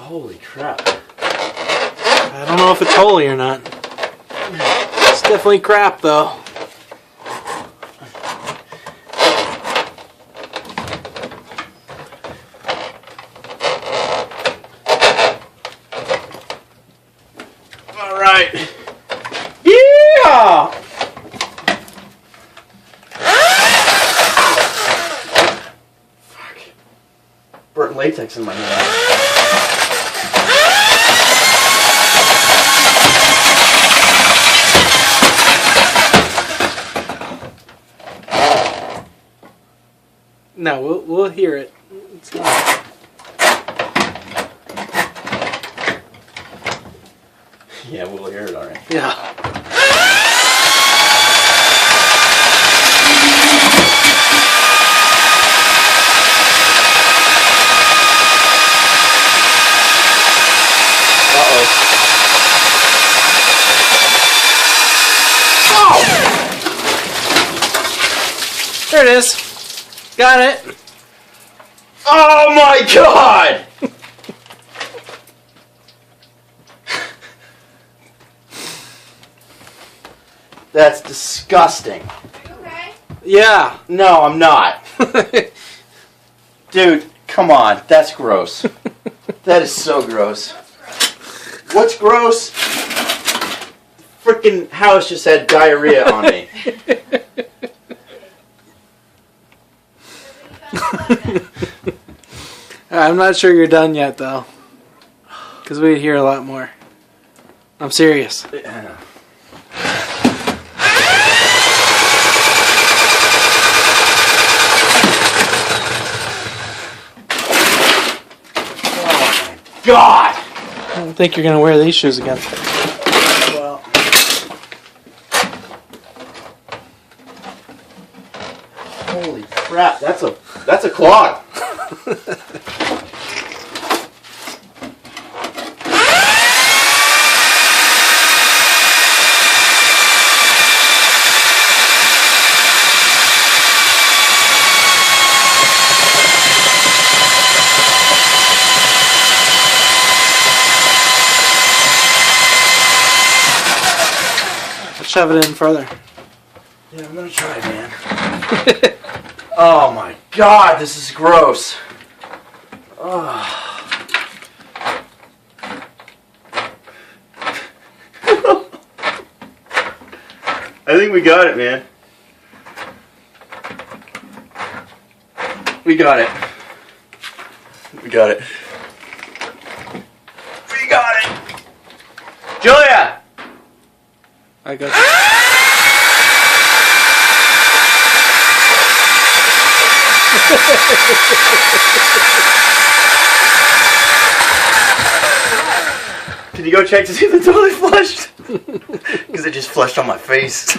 Holy crap. I don't know if it's holy or not. It's definitely crap, though. All right. Yeah! Fuck. Burnt latex in my hand. No, we'll hear it. It's not. Yeah, we'll hear it alright. Yeah. Oh! There it is. Got it. Oh my god! That's disgusting. Okay. Yeah. No, I'm not. Dude, come on. That's gross. That is so gross. What's gross? Freaking house just had diarrhea on me. I'm not sure you're done yet, though. Because we hear a lot more. I'm serious. Oh my god! I don't think you're going to wear these shoes again. Well. Holy crap, that's a clog. Shove it in further. Yeah, I'm gonna try, man. Oh my god, this is gross. Oh. I think we got it, man. We got it. We got it. We got it. Julia! I got Can you go check to see if the toilet flushed? Because it just flushed on my face.